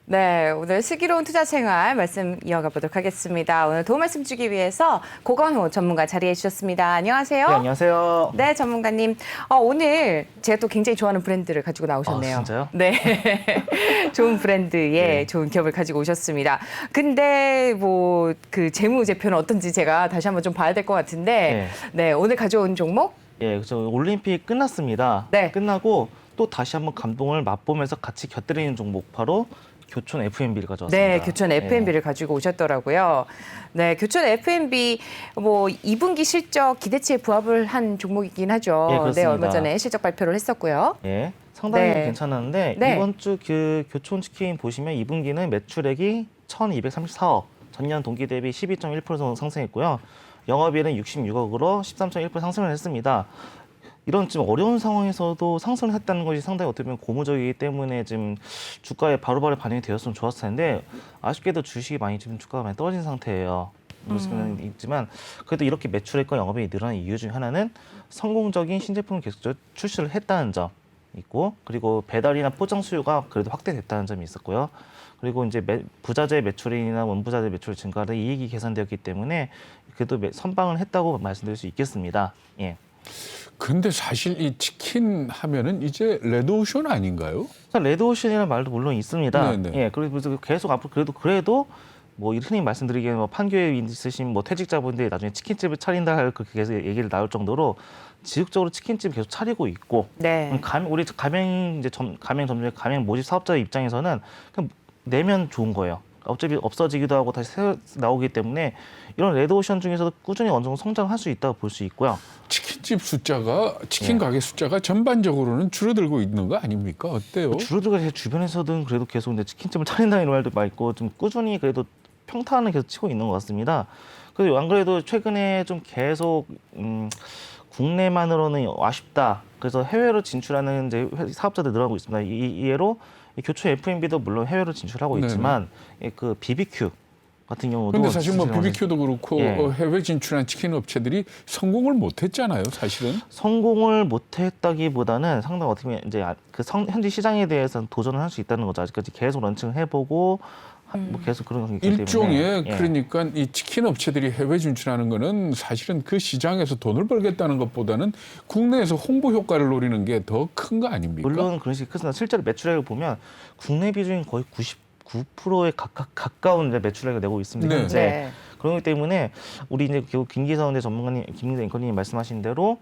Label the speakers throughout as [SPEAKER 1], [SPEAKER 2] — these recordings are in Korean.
[SPEAKER 1] 네, 오늘 슬기로운 투자 생활 말씀 이어가 보도록 하겠습니다. 오늘 도움 말씀 주기 위해서 고건호 전문가 자리해 주셨습니다. 안녕하세요.
[SPEAKER 2] 네, 안녕하세요.
[SPEAKER 1] 네, 전문가님. 오늘 제가 또 굉장히 좋아하는 브랜드를 가지고 나오셨네요.
[SPEAKER 2] 진짜요?
[SPEAKER 1] 네. 좋은 브랜드의
[SPEAKER 2] 네.
[SPEAKER 1] 좋은 기업을 가지고 오셨습니다. 근데 뭐 그 재무제표는 어떤지 제가 다시 한번 좀 봐야 될 것 같은데 네, 오늘 가져온 종목?
[SPEAKER 2] 예, 그래서 올림픽 끝났습니다.
[SPEAKER 1] 네.
[SPEAKER 2] 끝나고 또 다시 한번 감동을 맛보면서 같이 곁들이는 종목 바로 교촌 F&B를 가져왔습니다.
[SPEAKER 1] 네, 교촌 F&B를 가지고 오셨더라고요. 네, 교촌 F&B 뭐 2분기 실적 기대치에 부합을 한 종목이긴 하죠.
[SPEAKER 2] 예,
[SPEAKER 1] 네,
[SPEAKER 2] 그렇습니다.
[SPEAKER 1] 얼마 전에 실적 발표를 했었고요.
[SPEAKER 2] 예, 상당히
[SPEAKER 1] 네.
[SPEAKER 2] 괜찮았는데
[SPEAKER 1] 네.
[SPEAKER 2] 이번 주 그 교촌 치킨 보시면 2분기는 매출액이 1,234억, 전년 동기 대비 12.1% 상승했고요. 영업이익은 66억으로 13.1% 상승을 했습니다. 이런 좀 어려운 상황에서도 상승을 했다는 것이 상당히 어떻게 보면 고무적이기 때문에 지금 주가에 바로바로 반영이 되었으면 좋았을 텐데 아쉽게도 주식이 많이 지금 주가가 많이 떨어진 상태예요. 그런 게 있지만 그래도 이렇게 매출액과 영업이익이 늘어난 이유 중 하나는 성공적인 신제품을 계속 출시를 했다는 점 있고, 그리고 배달이나 포장 수요가 그래도 확대됐다는 점이 있었고요. 그리고 이제 부자재 매출이나 원부자재 매출 증가로 이익이 개선되었기 때문에 그래도 선방을 했다고 말씀드릴 수 있겠습니다. 예.
[SPEAKER 3] 근데 사실 이 치킨 하면은 이제 레드오션 아닌가요?
[SPEAKER 2] 레드오션이라는 말도 물론 있습니다.
[SPEAKER 3] 네네.
[SPEAKER 2] 예, 그래서 계속 앞으로 그래도 뭐 흔히 말씀드리기에는 뭐 판교에 있으신 뭐 퇴직자분들이 나중에 치킨집을 차린다 할 그렇게 계속 얘기를 나올 정도로 지속적으로 치킨집 계속 차리고 있고,
[SPEAKER 1] 네.
[SPEAKER 2] 우리 가맹 모집 사업자 입장에서는 그냥 내면 좋은 거예요. 어차피 없어지기도 하고 다시 새로 나오기 때문에 이런 레드오션 중에서도 꾸준히 어느 정도 성장할 수 있다고 볼 수 있고요.
[SPEAKER 3] 치킨집 숫자가 치킨 가게 숫자가 전반적으로는 줄어들고 있는 거 아닙니까? 어때요?
[SPEAKER 2] 주로들가 제 주변에서는 그래도 계속 이제 치킨집을 차린다는 말도 많이 있고 좀 꾸준히 그래도 평탄을 계속 치고 있는 것 같습니다. 그리고 안 그래도 최근에 좀 계속 국내만으로는 아쉽다. 그래서 해외로 진출하는 이제 사업자들 늘어나고 있습니다. 이해로 교촌 F&B도 물론 해외로 진출하고 있지만 그 BBQ 같은 경우도.
[SPEAKER 3] 근데 사실 뭐 BBQ도 그렇고 해외 진출한 치킨 업체들이 성공을 못했잖아요, 사실은.
[SPEAKER 2] 성공을 못했다기보다는 상당히 어떻게 보면 이제 현재 시장에 대해서 도전을 할 수 있다는 거죠. 아직까지 계속 런칭을 해보고 뭐 계속 그런 게 있기 때문에.
[SPEAKER 3] 일종의 그러니까 이 치킨 업체들이 해외 진출하는 거는 사실은 그 시장에서 돈을 벌겠다는 것보다는 국내에서 홍보 효과를 노리는 게 더 큰 거 아닙니까?
[SPEAKER 2] 물론 그런 식이 크지만 실제로 매출액을 보면 국내 비중이 거의 99%에 가까운 매출액을 내고 있습니다.
[SPEAKER 3] 네.
[SPEAKER 2] 현재.
[SPEAKER 1] 네.
[SPEAKER 2] 그렇기 때문에 우리 이제 김기성 전문가님, 김기성 앵커님이 말씀하신 대로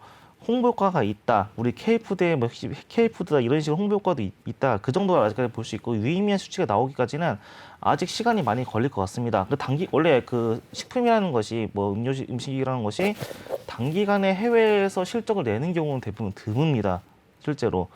[SPEAKER 2] 홍보 효과가 있다. 우리 K푸드에 뭐 K푸드다 이런 식으로 홍보 효과도 있다. 그 정도가 아직까지 볼 수 있고 유의미한 수치가 나오기까지는 아직 시간이 많이 걸릴 것 같습니다. 원래 그 식품이라는 것이 뭐 음식이라는 것이 단기간에 해외에서 실적을 내는 경우는 대부분 드뭅니다. 실제로.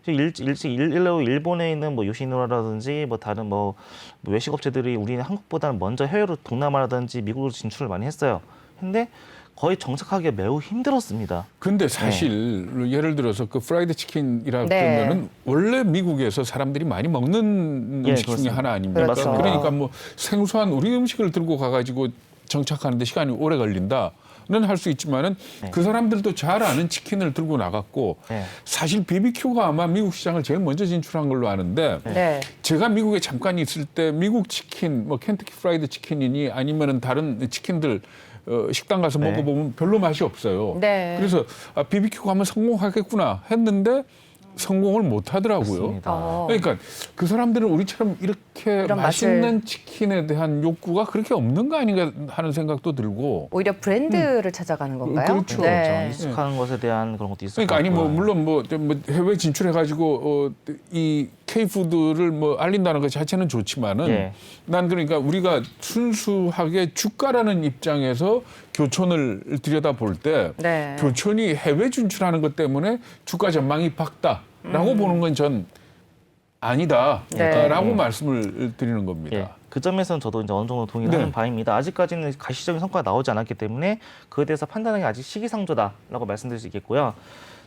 [SPEAKER 2] 일본에 있는 뭐 요시노라든지 뭐 다른 뭐 외식 업체들이 우리는 한국보다는 먼저 해외로 동남아라든지 미국으로 진출을 많이 했어요. 근데 거의 정착하기가 매우 힘들었습니다.
[SPEAKER 3] 근데 사실 예를 들어서 그 프라이드 치킨이라
[SPEAKER 1] 네.
[SPEAKER 3] 그러면은 원래 미국에서 사람들이 많이 먹는 음식 중에
[SPEAKER 2] 그렇습니다.
[SPEAKER 3] 하나 아닙니까?
[SPEAKER 1] 그렇죠.
[SPEAKER 3] 그러니까 뭐 생소한 우리 음식을 들고 가가지고 정착하는데 시간이 오래 걸린다. 는 할 수 있지만은 그 사람들도 잘 아는 치킨을 들고 나갔고 사실 BBQ가 아마 미국 시장을 제일 먼저 진출한 걸로 아는데
[SPEAKER 1] 네.
[SPEAKER 3] 제가 미국에 잠깐 있을 때 미국 치킨, 뭐 켄터키 프라이드 치킨이니 아니면은 다른 치킨들 식당 가서 먹어보면 별로 맛이 없어요.
[SPEAKER 1] 네.
[SPEAKER 3] 그래서 BBQ가 하면 성공하겠구나 했는데 성공을 못 하더라고요.
[SPEAKER 2] 맞습니다.
[SPEAKER 3] 그러니까 그 사람들은 우리처럼 이렇게
[SPEAKER 1] 이런
[SPEAKER 3] 맛있는 치킨에 대한 욕구가 그렇게 없는 거 아닌가 하는 생각도 들고.
[SPEAKER 1] 오히려 브랜드를 찾아가는 건가요?
[SPEAKER 3] 그렇죠.
[SPEAKER 1] 네.
[SPEAKER 2] 익숙한 것에 대한 그런 것도 있을
[SPEAKER 3] 그러니까
[SPEAKER 2] 것
[SPEAKER 3] 아니
[SPEAKER 2] 같고요.
[SPEAKER 3] 뭐 물론 뭐 해외 진출해가지고 이 K푸드를 뭐 알린다는 것 자체는 좋지만은 난 그러니까 우리가 순수하게 주가라는 입장에서 교촌을 들여다 볼 때
[SPEAKER 1] 네.
[SPEAKER 3] 교촌이 해외 진출하는 것 때문에 주가 전망이 밝다라고 보는 건 전 아니다라고
[SPEAKER 1] 네.
[SPEAKER 3] 말씀을 드리는 겁니다.
[SPEAKER 2] 그 점에서는 저도 이제 어느 정도 동의를 하는 바입니다. 아직까지는 가시적인 성과가 나오지 않았기 때문에 그에 대해서 판단하기 아직 시기상조다라고 말씀드릴 수 있겠고요.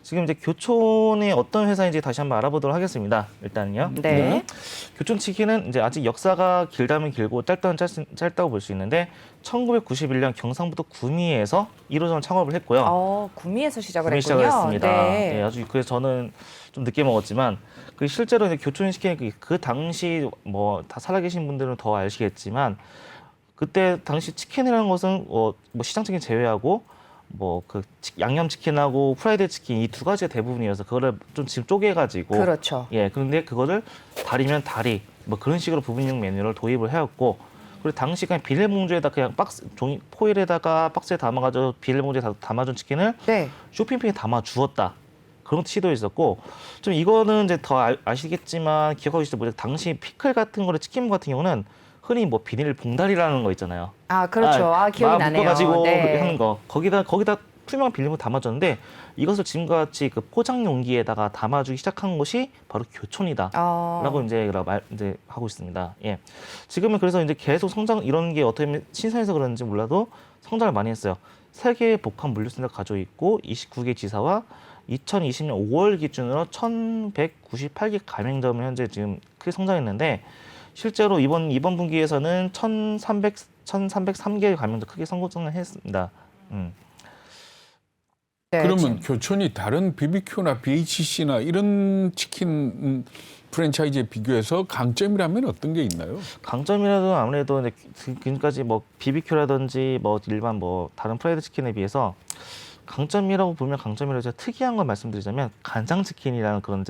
[SPEAKER 2] 지금 이제 교촌이 어떤 회사인지 다시 한번 알아보도록 하겠습니다. 일단은요.
[SPEAKER 1] 네.
[SPEAKER 2] 교촌 치킨은 이제 아직 역사가 길다면 길고 짧다면 짧다고 볼 수 있는데 1991년 경상북도 구미에서 1호점을 창업을 했고요.
[SPEAKER 1] 구미에서 시작을
[SPEAKER 2] 구미
[SPEAKER 1] 했군요.
[SPEAKER 2] 시작을 했습니다.
[SPEAKER 1] 네.
[SPEAKER 2] 네, 아주 그래서 저는 좀 늦게 먹었지만 그 실제로 이제 교촌 치킨 그 당시 뭐 다 살아계신 분들은 더 아시겠지만 그때 당시 치킨이라는 것은 뭐 시장 치킨 제외하고 뭐 그 양념 치킨하고 프라이드 치킨 이 두 가지가 대부분이어서 그거를 좀 지금 쪼개가지고
[SPEAKER 1] 그렇죠.
[SPEAKER 2] 예 그런데 그거를 다리면 다리 뭐 그런 식으로 부분용 메뉴를 도입을 해왔고 그리고 당시 그냥 비닐봉지에다 그냥 박스 종이 포일에다가 박스에 담아가지고 비닐봉지에 담아준 치킨을
[SPEAKER 1] 네.
[SPEAKER 2] 쇼핑백에 담아 주었다. 그런 것도 시도했었고 좀 이거는 이제 더 아시겠지만 기억하고 계시죠? 뭐 당시 피클 같은 거를 치킨 같은 경우는 흔히 뭐 비닐 봉다리라는 거 있잖아요.
[SPEAKER 1] 그렇죠. 기억이 나네요.
[SPEAKER 2] 묶어가지고
[SPEAKER 1] 네.
[SPEAKER 2] 하는 거. 거기다 투명한 비닐봉 담아줬는데 이것을 지금과 같이 그 포장 용기에다가 담아주기 시작한 것이 바로 교촌이다라고 이제 하고 있습니다. 예. 지금은 그래서 이제 계속 성장 이런 게 어떻게 보면 신선해서 그런지 몰라도 성장을 많이 했어요. 3개의 복합 물류센터 가지고 있고 29개 지사와 2020년 5월 기준으로 1,198개 가맹점을 현재 지금 크게 성장했는데 실제로 이번 분기에서는 1,303개 가맹점 크게 성장을 했습니다.
[SPEAKER 1] 네,
[SPEAKER 3] 그러면 교촌이 다른 BBQ나 BHC나 이런 치킨 프랜차이즈에 비교해서 강점이라면 어떤 게 있나요?
[SPEAKER 2] 강점이라도 아무래도 이제 지금까지 뭐 BBQ라든지 뭐 일반 뭐 다른 프라이드 치킨에 비해서 강점이라고 보면 강점이라고 제가 특이한 걸 말씀드리자면 간장 치킨이라는 그런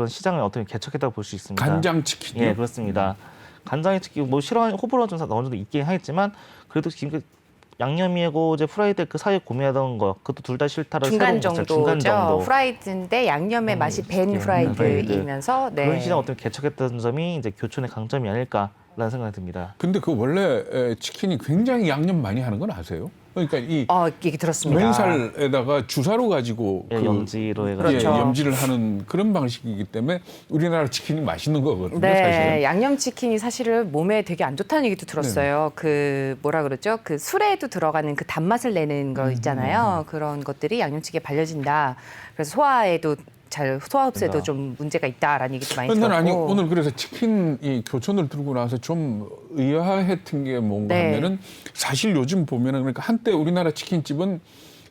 [SPEAKER 2] 시장을 어떻게 개척했다고 볼 수 있습니다.
[SPEAKER 3] 간장 치킨이요?
[SPEAKER 2] 예, 그렇습니다. 간장의 치킨 뭐 싫어하는 호불호가 좀 어느 정도 있긴 하겠지만 그래도 지금 양념이고 이제 프라이드 그 사이에 고민하던 거 그것도 둘 다 싫다라는
[SPEAKER 1] 중간
[SPEAKER 2] 새로운
[SPEAKER 1] 정도죠.
[SPEAKER 2] 중간 정도.
[SPEAKER 1] 프라이드인데 양념의 맛이 밴 프라이드이면서
[SPEAKER 2] 그런 시장 어떻게 개척했던 점이 이제 교촌의 강점이 아닐까라는 생각이 듭니다.
[SPEAKER 3] 근데 그 원래 치킨이 굉장히 양념 많이 하는 건 아세요? 그러니까 이
[SPEAKER 1] 얘기 들었습니다.
[SPEAKER 3] 맨살에다가 주사로 가지고
[SPEAKER 2] 예, 염지로 해가지고
[SPEAKER 1] 그렇죠.
[SPEAKER 3] 염지를 하는 그런 방식이기 때문에 우리나라 치킨이 맛있는 거거든요.
[SPEAKER 1] 네,
[SPEAKER 3] 사실은.
[SPEAKER 1] 양념 치킨이 사실은 몸에 되게 안 좋다는 얘기도 들었어요. 그 뭐라 그러죠? 그 술에도 들어가는 그 단맛을 내는 거 있잖아요. 그런 것들이 양념치기에 발려진다. 그래서 소화 흡수에도 좀 문제가 있다라는 얘기도 많이
[SPEAKER 3] 근데
[SPEAKER 1] 들었고.
[SPEAKER 3] 아니 오늘 그래서 치킨 이 교촌을 들고 나서 좀 의아했던 게 뭔가
[SPEAKER 1] 네.
[SPEAKER 3] 하면은 사실 요즘 보면은 그러니까 한때 우리나라 치킨집은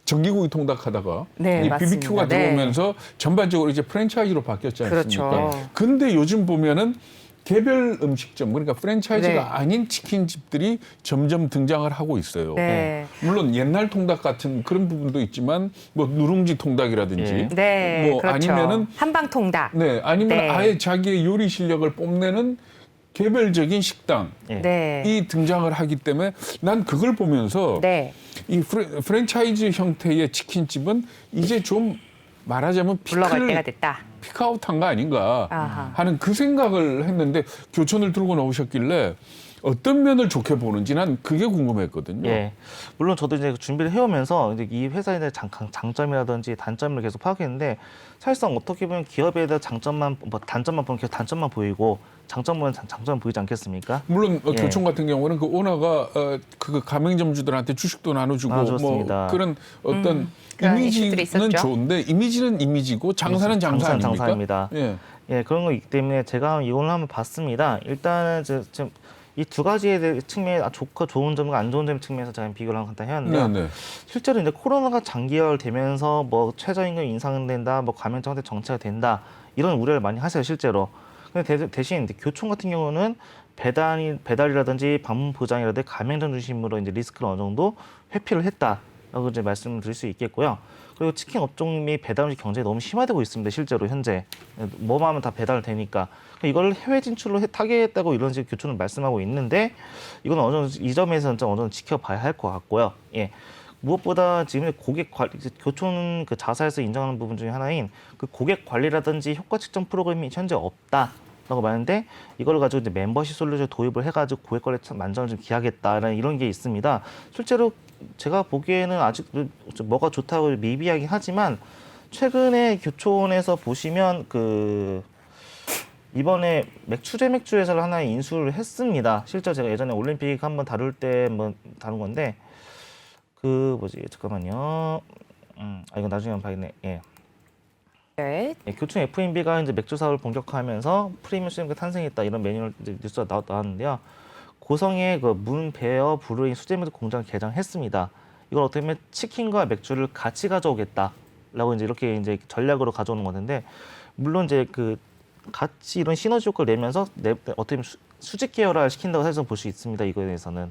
[SPEAKER 3] 전기구이 통닭하다가
[SPEAKER 1] 네,
[SPEAKER 3] 이
[SPEAKER 1] 맞습니다.
[SPEAKER 3] BBQ가
[SPEAKER 1] 네.
[SPEAKER 3] 들어오면서 전반적으로 이제 프랜차이즈로 바뀌었지 않습니까?
[SPEAKER 1] 그렇죠.
[SPEAKER 3] 근데 요즘 보면은 개별 음식점 그러니까 프랜차이즈가
[SPEAKER 1] 네.
[SPEAKER 3] 아닌 치킨집들이 점점 등장을 하고 있어요.
[SPEAKER 1] 네.
[SPEAKER 3] 물론 옛날 통닭 같은 그런 부분도 있지만 뭐 누룽지 통닭이라든지
[SPEAKER 2] 예.
[SPEAKER 1] 네,
[SPEAKER 3] 뭐
[SPEAKER 1] 그렇죠.
[SPEAKER 3] 아니면은
[SPEAKER 1] 한방 통닭.
[SPEAKER 3] 네, 아니면
[SPEAKER 1] 네.
[SPEAKER 3] 아예 자기의 요리 실력을 뽐내는 개별적인 식당이
[SPEAKER 2] 예.
[SPEAKER 1] 네.
[SPEAKER 3] 등장을 하기 때문에 난 그걸 보면서
[SPEAKER 1] 네.
[SPEAKER 3] 이 프랜차이즈 형태의 치킨집은 이제 좀 말하자면
[SPEAKER 1] 불러갈 때가 됐다.
[SPEAKER 3] 피크아웃한 거 아닌가
[SPEAKER 1] 아하.
[SPEAKER 3] 하는 그 생각을 했는데 교촌을 들고 나오셨길래 어떤 면을 좋게 보는지 난 그게 궁금했거든요.
[SPEAKER 2] 예. 물론 저도 이제 준비를 해오면서 이제 이 회사에 대한 장점이라든지 단점을 계속 파악했는데 사실상 어떻게 보면 기업에 대한 장점만 뭐 단점만 보면 계속 단점만 보이고 장점 보면 장점 보이지 않겠습니까?
[SPEAKER 3] 물론
[SPEAKER 2] 예.
[SPEAKER 3] 교촌 같은 경우는 그 오너가 그 가맹점주들한테 주식도 나눠주고
[SPEAKER 2] 나눠줬습니다.
[SPEAKER 3] 뭐 그런 어떤
[SPEAKER 1] 그런 이슈들이
[SPEAKER 3] 이미지는
[SPEAKER 1] 있었죠.
[SPEAKER 3] 좋은데 이미지는 이미지고 장사는 장사 아닙니까?
[SPEAKER 2] 장사입니다.
[SPEAKER 3] 예.
[SPEAKER 2] 예, 그런 거기 때문에 제가 이걸 한번 봤습니다. 일단은 지금 이 두 가지의 측면에 좋은 점과 안 좋은 점 측면에서 제가 비교를 한번 간단히 해봤는데요.
[SPEAKER 3] 네, 네.
[SPEAKER 2] 실제로 이제 코로나가 장기화되면서 뭐 최저임금 인상된다, 뭐 가맹점 형태 정체가 된다 이런 우려를 많이 하세요 실제로. 근데 대신 이제 교촌 같은 경우는 배달이라든지 방문 보장이라든지 가맹점 중심으로 이제 리스크를 어느 정도 회피를 했다라고 이제 말씀을 드릴 수 있겠고요. 그리고 치킨 업종 및 배달 음식 경쟁이 너무 심화되고 있습니다. 실제로 현재 뭐만 하면 다 배달되니까 이걸 해외 진출로 타개했다고 이런 식의 교촌을 말씀하고 있는데 이건 어느 정도 이 점에서는 좀 어느 정도 지켜봐야 할 것 같고요. 예. 무엇보다 지금 고객 관리, 교촌 그 자사에서 인정하는 부분 중에 하나인 그 고객 관리라든지 효과 측정 프로그램이 현재 없다라고 말하는데 이걸 가지고 이제 멤버십 솔루션 도입을 해가지고 고객 관리 만점을 좀 기하겠다라는 이런 게 있습니다. 실제로 제가 보기에는 아직 뭐가 좋다고 미비하긴 하지만 최근에 교촌에서 보시면 이번에 추제 맥주 회사를 하나 인수를 했습니다. 실제 제가 예전에 올림픽 한번 다룰 때 한번 다룬 건데 잠깐만요. 이거 나중에 한번 봐야겠네. 예.
[SPEAKER 1] 네.
[SPEAKER 2] 예, 교촌 F&B가 이제 맥주 사업을 본격화하면서 프리미엄 수제맥주 탄생했다 이런 메뉴를 이제 뉴스가 나왔는데요. 고성에 그 문배어 브루잉 수제맥주 공장을 개장했습니다. 이걸 어떻게 보면 치킨과 맥주를 같이 가져오겠다라고 이제 이렇게 이제 전략으로 가져오는 건데, 물론 이제 그 같이 이런 시너지 효과를 내면서 어떻게 보면 수직 계열화를 시킨다고 해서 볼 수 있습니다. 이거에 대해서는.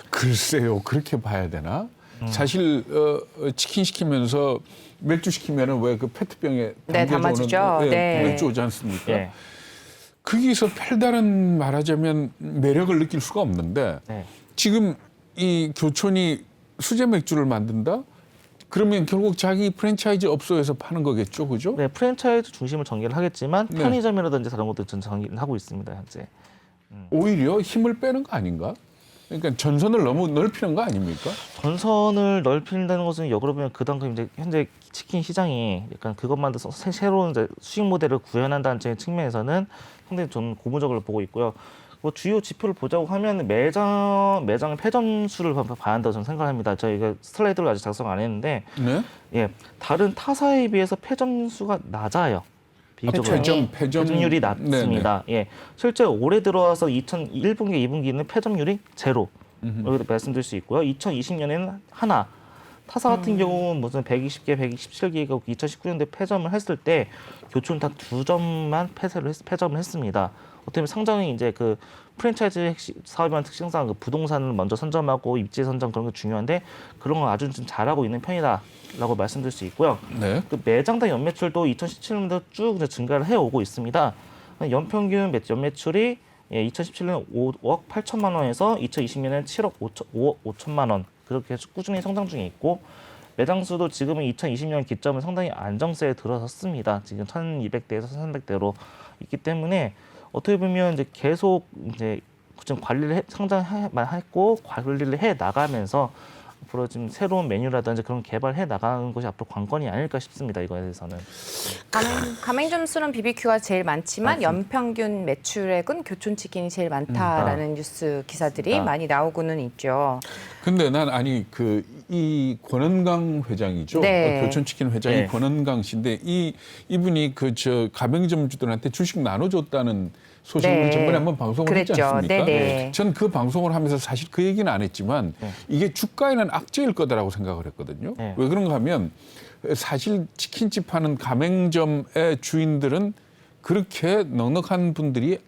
[SPEAKER 3] 글쎄요, 그렇게 봐야 되나? 사실 치킨 시키면서 맥주 시키면은 왜 그 페트병에
[SPEAKER 1] 네, 담아주죠. 네.
[SPEAKER 3] 맥주 오지 않습니까?
[SPEAKER 2] 예.
[SPEAKER 3] 거기서 별다른 말하자면 매력을 느낄 수가 없는데
[SPEAKER 2] 네.
[SPEAKER 3] 지금 이 교촌이 수제 맥주를 만든다? 그러면 결국 자기 프랜차이즈 업소에서 파는 거겠죠, 그죠?
[SPEAKER 2] 네, 프랜차이즈 중심을 전개를 하겠지만
[SPEAKER 3] 네.
[SPEAKER 2] 편의점이라든지 다른 것도 전 전개를 하고 있습니다, 현재.
[SPEAKER 3] 오히려 힘을 빼는 거 아닌가? 그러니까 전선을 너무 넓히는 거 아닙니까?
[SPEAKER 2] 전선을 넓힌다는 것은 역으로 보면 그만큼 이제 현재 치킨 시장이 약간 그것만 새로운 이제 수익 모델을 구현한다는 측면에서는 상당히 좀 고무적으로 보고 있고요. 뭐 주요 지표를 보자고 하면 매장의 패점 수를 봐야 한다고 저는 생각합니다. 저희가 슬라이드를 아직 작성 안 했는데,
[SPEAKER 3] 네.
[SPEAKER 2] 예, 다른 타사에 비해서 패점 수가 낮아요. 비교적으로. 패점률이 낮습니다. 예, 실제 올해 들어와서 2001분기, 2분기는 패점률이 제로. 이렇게 말씀드릴 수 있고요. 2020년에는 하나. 타사 같은 경우는 무슨 120개, 117개가 2019년도에 패점을 했을 때 교촌 단 2점만 패점을 했습니다. 어떻게 보면 상당히 이제 그 프랜차이즈 사업이라는 특징상 그 부동산을 먼저 선점하고 입지 선점 그런 게 중요한데 그런 걸 아주 좀 잘하고 있는 편이다라고 말씀드릴 수 있고요.
[SPEAKER 3] 네.
[SPEAKER 2] 그 매장당 연매출도 2017년도 쭉 증가를 해오고 있습니다. 연평균 연매출이 2017년 5억 8천만 원에서 2020년에는 7억 5억 5천만 원 그렇게 꾸준히 성장 중에 있고, 매장 수도 지금은 2020년 기점은 상당히 안정세에 들어섰습니다. 지금 1,200대에서 1,300대로 있기 때문에 어떻게 보면 이제 계속 이제 좀 성장만 했고 관리를 해 나가면서 앞으로 좀 새로운 메뉴라든지 그런 개발해 나가는 것이 앞으로 관건이 아닐까 싶습니다. 이거에 대해서는.
[SPEAKER 1] 가맹점 수는 BBQ가 제일 많지만 연평균 매출액은 교촌치킨이 제일 많다라는 뉴스 기사들이 많이 나오고는 있죠.
[SPEAKER 3] 근데 난 아니 이 권은강 회장이죠.
[SPEAKER 1] 네.
[SPEAKER 3] 교촌치킨 회장이
[SPEAKER 2] 네.
[SPEAKER 3] 권은강 씨인데 이분이 가맹점주들한테 주식 나눠줬다는 소식을
[SPEAKER 1] 네.
[SPEAKER 3] 전번에 한번 방송을 했지
[SPEAKER 1] 그랬죠.
[SPEAKER 3] 않습니까?
[SPEAKER 1] 네네.
[SPEAKER 3] 전 그 방송을 하면서 사실 그 얘기는 안 했지만
[SPEAKER 2] 네.
[SPEAKER 3] 이게 주가에는 악재일 거다라고 생각을 했거든요.
[SPEAKER 2] 네.
[SPEAKER 3] 왜 그런가 하면 사실 치킨집 하는 가맹점의 주인들은 그렇게 넉넉한 분들이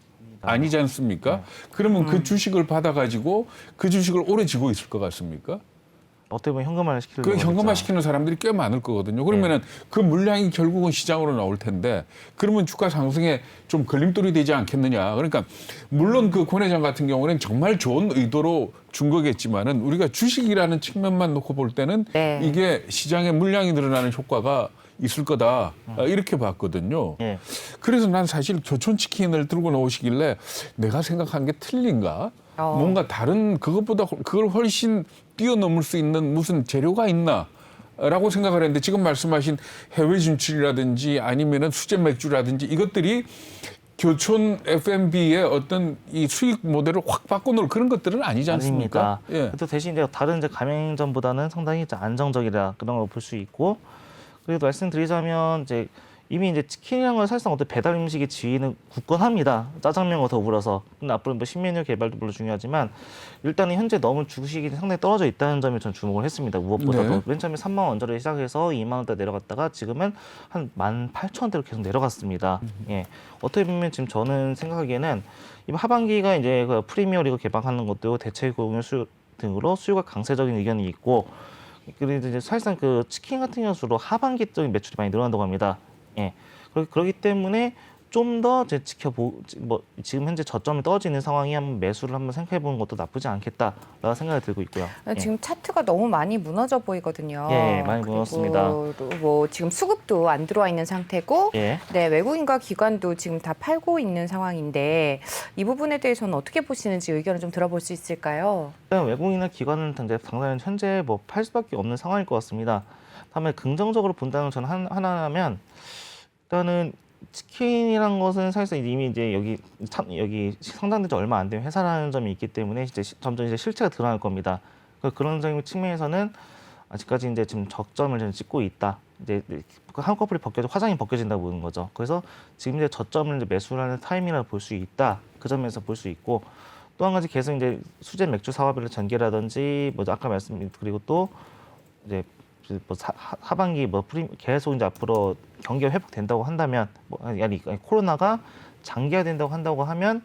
[SPEAKER 3] 아니지 않습니까? 그러면 그 주식을 받아가지고 그 주식을 오래 쥐고 있을 것 같습니까?
[SPEAKER 2] 어떻게 보면 현금화를 시키는
[SPEAKER 3] 그 현금화 시키는 사람들이 꽤 많을 거거든요. 그러면은 그 물량이 결국은 시장으로 나올 텐데 그러면 주가 상승에 좀 걸림돌이 되지 않겠느냐. 그러니까 물론 그 권 회장 같은 경우는 정말 좋은 의도로 준 거겠지만은 우리가 주식이라는 측면만 놓고 볼 때는
[SPEAKER 1] 네.
[SPEAKER 3] 이게 시장에 물량이 늘어나는 효과가 있을 거다 이렇게 봤거든요.
[SPEAKER 2] 예.
[SPEAKER 3] 그래서 난 사실 교촌치킨을 들고 나오시길래 내가 생각한 게 틀린가? 뭔가 다른 그것보다 그걸 훨씬 뛰어넘을 수 있는 무슨 재료가 있나라고 생각을 했는데 지금 말씀하신 해외 진출이라든지 아니면은 수제 맥주라든지 이것들이 교촌 F&B의 어떤 이 수익 모델을 확 바꿔놓을 그런 것들은 아니지 않습니까?
[SPEAKER 2] 아닙니다. 또 대신 이제 다른 이제 가맹점보다는 상당히 이제 안정적이라 그런 걸 볼 수 있고, 그리고 말씀드리자면 이제 이미 이제 치킨이라는 건 사실상 어떤 배달 음식의 지위는 굳건합니다. 짜장면과 더불어서. 근데 앞으로 뭐 신메뉴 개발도 물론 중요하지만 일단은 현재 너무 주식이 상당히 떨어져 있다는 점에 전 주목을 했습니다. 무엇보다도.
[SPEAKER 3] 네.
[SPEAKER 2] 맨 처음에 3만 원짜리 시작해서 2만 원대 내려갔다가 지금은 한 18,000원대로 계속 내려갔습니다. 예. 어떻게 보면 지금 저는 생각하기에는 이번 하반기가 이제 그 프리미어리그 개방하는 것도 대체 공연 수요 등으로 수요가 강세적인 의견이 있고, 그리고 이제 사실상 그 치킨 같은 경우로 하반기적인 매출이 많이 늘어난다고 합니다. 예. 그렇기 때문에 좀 더 지금 현재 저점이 떨어지는 상황이 한번 매수를 한번 생각해 보는 것도 나쁘지 않겠다라는 생각이 들고 있고요.
[SPEAKER 1] 지금 차트가 너무 많이 무너져 보이거든요.
[SPEAKER 2] 예, 많이 무너졌습니다.
[SPEAKER 1] 뭐 지금 수급도 안 들어와 있는 상태고,
[SPEAKER 2] 예.
[SPEAKER 1] 네, 외국인과 기관도 지금 다 팔고 있는 상황인데 이 부분에 대해서는 어떻게 보시는지 의견을 좀 들어볼 수 있을까요?
[SPEAKER 2] 일단 외국인이나 기관은 당장 현재 뭐 팔 수밖에 없는 상황일 것 같습니다. 다음에 긍정적으로 본다는 저는 하나라면 일단은 치킨이란 것은 사실상 이미 이제 여기 상장된 지 얼마 안 된 회사라는 점이 있기 때문에 이제 점점 이제 실체가 드러날 겁니다. 그런 측면에서는 아직까지 이제 지금 적점을 좀 찍고 있다. 이제 한꺼풀이 화장이 벗겨진다고 보는 거죠. 그래서 지금 이제 저점을 이제 매수하는 타이밍이라고 볼 수 있다. 그 점에서 볼 수 있고 또 한 가지 계속 이제 수제 맥주 사업의 전개라든지 뭐 아까 그리고 또 이제 뭐 하반기 뭐 계속 이제 앞으로 경기가 회복된다고 한다면 아니 코로나가 장기화된다고 한다고 하면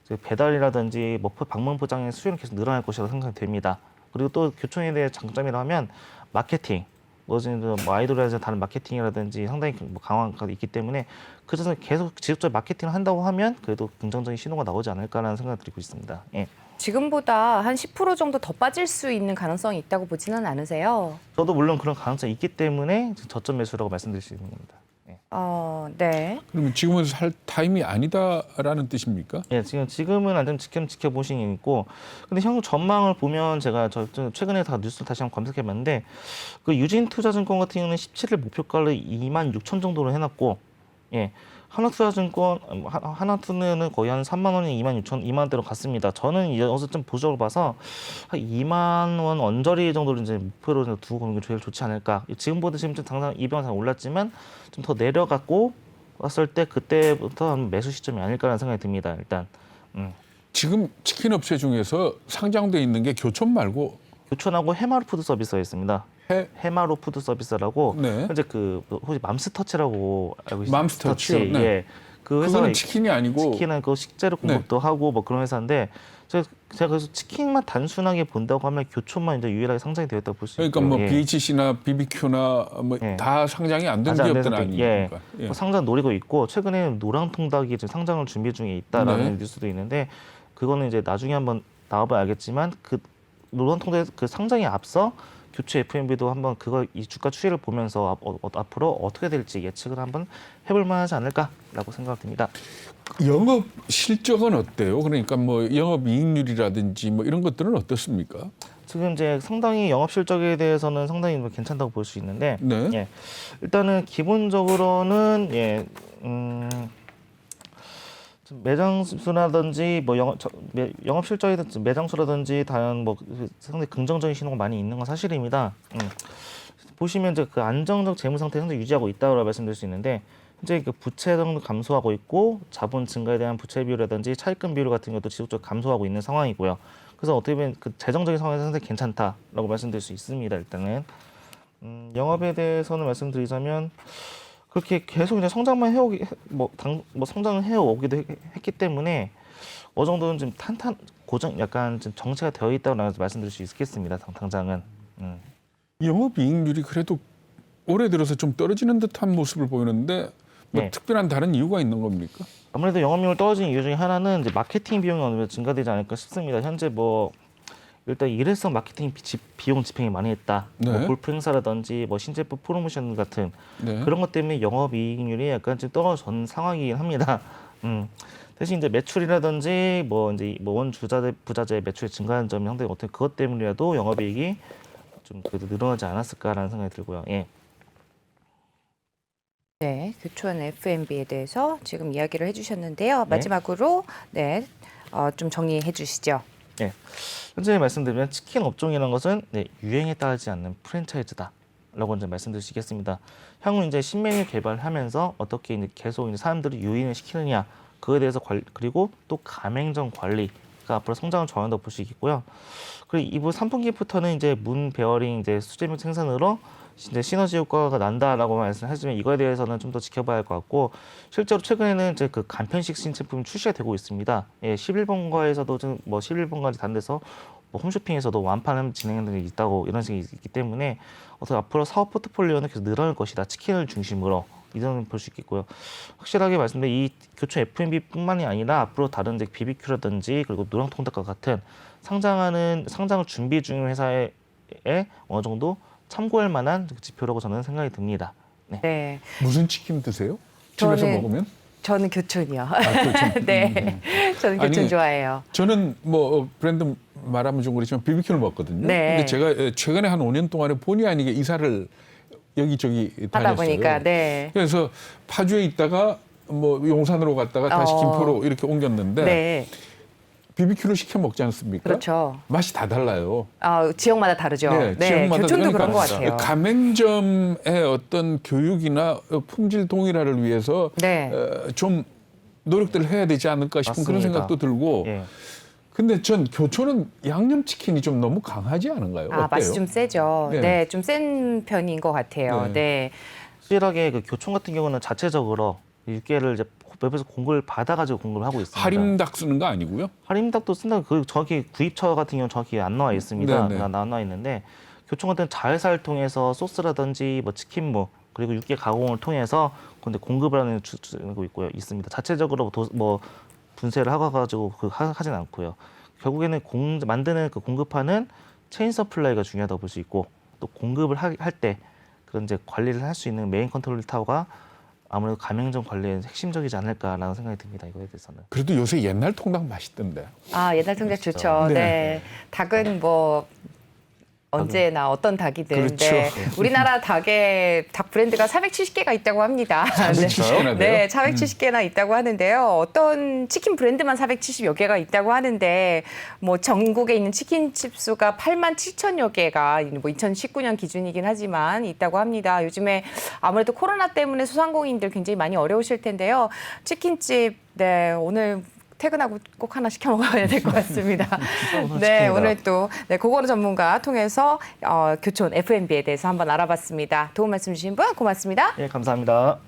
[SPEAKER 2] 이제 배달이라든지 뭐 방문 포장의 수요는 계속 늘어날 것이라고 생각이 됩니다. 그리고 또 교촌에 대해 장점이라고 하면 마케팅, 뭐 아이돌이라든지 다른 마케팅이라든지 상당히 뭐 강화가 있기 때문에 그 점에서 계속 지속적으로 마케팅을 한다고 하면 그래도 긍정적인 신호가 나오지 않을까라는 생각을 드리고 있습니다. 예.
[SPEAKER 1] 지금보다 한 10% 정도 더 빠질 수 있는 가능성이 있다고 보지는 않으세요?
[SPEAKER 2] 저도 물론 그런 가능성이 있기 때문에 저점 매수라고 말씀드릴 수 있는 겁니다. 예.
[SPEAKER 1] 네.
[SPEAKER 3] 그러면 지금은 살 타임이 아니다라는 뜻입니까?
[SPEAKER 2] 예, 지금은 안 되면 지켜보시는 있고, 근데 향후 전망을 보면 제가 최근에 다 뉴스를 다시 한번 검색해봤는데 그 유진투자증권 같은 경우는 17일 목표가를 26,000 정도로 해놨고, 예, 하나투자증권 하나투는 거의 한 3만 원이 26,000, 2만 원대로 갔습니다. 저는 여기서 좀 보적으로 봐서 한 2만 원 언저리 정도를 이제 목표로 두고 보는 게 제일 좋지 않을까. 지금보다 지금 좀 당장 200원 상 올랐지만 좀 더 내려갔고 왔을 때 그때부터 매수 시점이 아닐까라는 생각이 듭니다. 일단
[SPEAKER 3] 지금 치킨 업체 중에서 상장돼 있는 게 교촌 말고
[SPEAKER 2] 교촌하고 해마루 푸드 서비스가 있습니다. 해마루 푸드 서비스라고
[SPEAKER 3] 네.
[SPEAKER 2] 현재 혹시 맘스터치라고 알고 있어요?
[SPEAKER 3] 맘스터치요? 네.
[SPEAKER 2] 예. 그 회사가
[SPEAKER 3] 그거는 치킨이 아니고
[SPEAKER 2] 치킨은 그 식재료 공급도 하고 뭐 그런 회사인데 제가 그래서 치킨만 단순하게 본다고 하면 교촌만 이제 유일하게 상장이 되었다고 볼 수 있고
[SPEAKER 3] 그러니까 뭐 BHC나 BBQ나 뭐 다 상장이 안 된 기업들은 아니니까.
[SPEAKER 2] 뭐 상장 노리고 있고 최근에 노랑통닭이 지금 상장을 준비 중에 있다라는 뉴스도 있는데 그거는 이제 나중에 한번 나와봐야 알겠지만 그 노랑통닭 그 상장에 앞서 교체 F&B도 한번 이 주가 추이를 보면서 앞으로 어떻게 될지 예측을 한번 해볼 만하지 않을까라고 생각됩니다.
[SPEAKER 3] 영업 실적은 어때요? 그러니까 뭐 영업 이익률이라든지 뭐 이런 것들은 어떻습니까?
[SPEAKER 2] 지금 이제 상당히 영업 실적에 대해서는 상당히 괜찮다고 볼 수 있는데,
[SPEAKER 3] 네.
[SPEAKER 2] 예, 일단은 기본적으로는 매장 수라든지 뭐 영업 실적이든지 매장 수라든지 다른 뭐 상당히 긍정적인 신호가 많이 있는 건 사실입니다. 보시면 이제 그 안정적 재무 상태 현재 유지하고 있다고 말씀드릴 수 있는데 현재 그 부채 정도 감소하고 있고 자본 증가에 대한 부채 비율이라든지 차입금 비율 같은 것도 지속적으로 감소하고 있는 상황이고요. 그래서 어떻게 보면 그 재정적인 상황에서 상당히 괜찮다라고 말씀드릴 수 있습니다. 일단은 영업에 대해서는 말씀드리자면. 그렇게 계속 이제 성장만 성장을 해오기도 했기 때문에 어느 정도는 좀 약간 좀 정체가 되어 있다고 말씀드릴 수 있겠습니다. 당장은.
[SPEAKER 3] 영업 이익률이 그래도 올해 들어서 좀 떨어지는 듯한 모습을 보이는데 뭐
[SPEAKER 2] 네.
[SPEAKER 3] 특별한 다른 이유가 있는 겁니까?
[SPEAKER 2] 아무래도 영업률 떨어진 이유 중에 하나는 이제 마케팅 비용이 어느 정도 증가되지 않을까 싶습니다. 현재 뭐 일단 일회성 마케팅 비용 집행이 많이 했다.
[SPEAKER 3] 네.
[SPEAKER 2] 뭐 골프 행사라든지 뭐 신제품 프로모션 같은
[SPEAKER 3] 네.
[SPEAKER 2] 그런 것 때문에 영업이익률이 약간 좀 떨어진 상황이긴 합니다. 대신 이제 매출이라든지 원 부자재 매출이 증가하는 점이 상당히 어떻게 그것 때문이라도 영업이익이 좀 그래도 늘어나지 않았을까라는 생각이 들고요. 예.
[SPEAKER 1] 네, 교촌 F&B에 대해서 지금 이야기를 해주셨는데요. 마지막으로 좀 정리해 주시죠.
[SPEAKER 2] 네. 현재 말씀드리면 치킨 업종이라는 것은 유행에 따르지 않는 프랜차이즈다라고 이제 말씀드릴 수 있겠습니다. 향후 이제 신메뉴 개발하면서 어떻게 이제 계속 이제 사람들을 유인을 시키느냐 그거에 대해서 그리고 또 가맹점 관리가 앞으로 성장을 좋아한다고 볼 수 있겠고요. 그리고 이번 3분기부터는 이제 문 베어링 이제 수제맥 생산으로 이제 시너지 효과가 난다라고 말씀하시면 이거에 대해서는 좀 더 지켜봐야 할 것 같고 실제로 최근에는 이제 그 간편식 신제품이 출시가 되고 있습니다. 예, 11번가에서도 좀 뭐 11번가지 단 데서 뭐 홈쇼핑에서도 완판 진행하는 게 있다고 이런 식이 있기 때문에 어떻게 앞으로 사업 포트폴리오는 계속 늘어날 것이다. 치킨을 중심으로 이 점을 볼 수 있겠고요. 확실하게 말씀드린 이 교촌 F&B뿐만이 아니라 앞으로 다른 이제 BBQ라든지 그리고 노랑통닭과 같은 상장을 준비 중인 회사에 어느 정도 참고할 만한 지표라고 저는 생각이 듭니다. 네.
[SPEAKER 1] 네,
[SPEAKER 3] 무슨 치킨 드세요? 집에서 먹으면?
[SPEAKER 1] 저는 교촌이요.
[SPEAKER 3] 교촌.
[SPEAKER 1] 네, 저는 교촌
[SPEAKER 3] 아니,
[SPEAKER 1] 좋아해요.
[SPEAKER 3] 저는 뭐 브랜드 말하면 좀 그렇지만 BBQ를 먹거든요.
[SPEAKER 1] 네.
[SPEAKER 3] 근데 제가 최근에 한 5년 동안에 본의 아니게 이사를 여기저기
[SPEAKER 1] 하다
[SPEAKER 3] 다녔어요.
[SPEAKER 1] 보니까 네.
[SPEAKER 3] 그래서 파주에 있다가 뭐 용산으로 갔다가 다시 김포로 이렇게 옮겼는데
[SPEAKER 1] 네.
[SPEAKER 3] BBQ를 시켜 먹지 않습니까?
[SPEAKER 1] 그렇죠.
[SPEAKER 3] 맛이 다 달라요.
[SPEAKER 1] 지역마다 다르죠.
[SPEAKER 3] 네, 지역마다
[SPEAKER 1] 교촌도
[SPEAKER 3] 다르니까.
[SPEAKER 1] 그런 것 같아요.
[SPEAKER 3] 가맹점의 어떤 교육이나 품질 동일화를 위해서
[SPEAKER 1] 네.
[SPEAKER 3] 좀 노력들을 해야 되지 않을까 싶은 그런
[SPEAKER 2] 맞습니다.
[SPEAKER 3] 생각도 들고.
[SPEAKER 2] 예.
[SPEAKER 3] 근데 전 교촌은 양념치킨이 좀 너무 강하지 않은가요? 어때요?
[SPEAKER 1] 맛이 좀 세죠.
[SPEAKER 3] 네.
[SPEAKER 1] 네, 좀 센 편인 것 같아요.
[SPEAKER 3] 네.
[SPEAKER 1] 네.
[SPEAKER 2] 확실하게 그 교촌 같은 경우는 자체적으로 육개를 이제 웹에서 공급을 받아가지고 공급을 하고 있습니다.
[SPEAKER 3] 할인닭 쓰는 거 아니고요?
[SPEAKER 2] 할인닭도 쓴다. 그 정확히 구입처 같은 경우는 정확히 안 나와 있습니다.
[SPEAKER 3] 네, 네.
[SPEAKER 2] 나와 있는데 교촌 같은 자회사를 통해서 소스라든지 뭐 치킨무 그리고 육개 가공을 통해서 근데 공급을 하는 주고 있고요. 있습니다. 자체적으로 뭐 분쇄를 하고 가지고 하진 않고요. 결국에는 만드는 그 공급하는 체인 서플라이가 중요하다고 볼 수 있고 또 공급을 할 때 그런 이제 관리를 할 수 있는 메인 컨트롤 타워가 아무래도 가맹점 관리에 핵심적이지 않을까라는 생각이 듭니다. 이거에 대해서는.
[SPEAKER 3] 그래도 요새 옛날 통닭 맛있던데.
[SPEAKER 1] 옛날 통닭 좋죠.
[SPEAKER 3] 네.
[SPEAKER 1] 네. 닭은 뭐 언제나 어떤 닭이든.
[SPEAKER 3] 그렇죠.
[SPEAKER 1] 네. 우리나라 닭 브랜드가 470개가 있다고 합니다.
[SPEAKER 3] 470개나 돼요?
[SPEAKER 1] 네, 470개나 있다고 하는데요. 어떤 치킨 브랜드만 470여 개가 있다고 하는데 뭐 전국에 있는 치킨집 수가 8만 7천여 개가 뭐 2019년 기준이긴 하지만 있다고 합니다. 요즘에 아무래도 코로나 때문에 소상공인들 굉장히 많이 어려우실 텐데요. 치킨집 오늘 퇴근하고 꼭 하나 시켜 먹어야 될 것 같습니다. 네, 오늘 또 고고로 전문가 통해서 교촌 F&B에 대해서 한번 알아봤습니다. 도움 말씀 주신 분 고맙습니다.
[SPEAKER 2] 예, 감사합니다.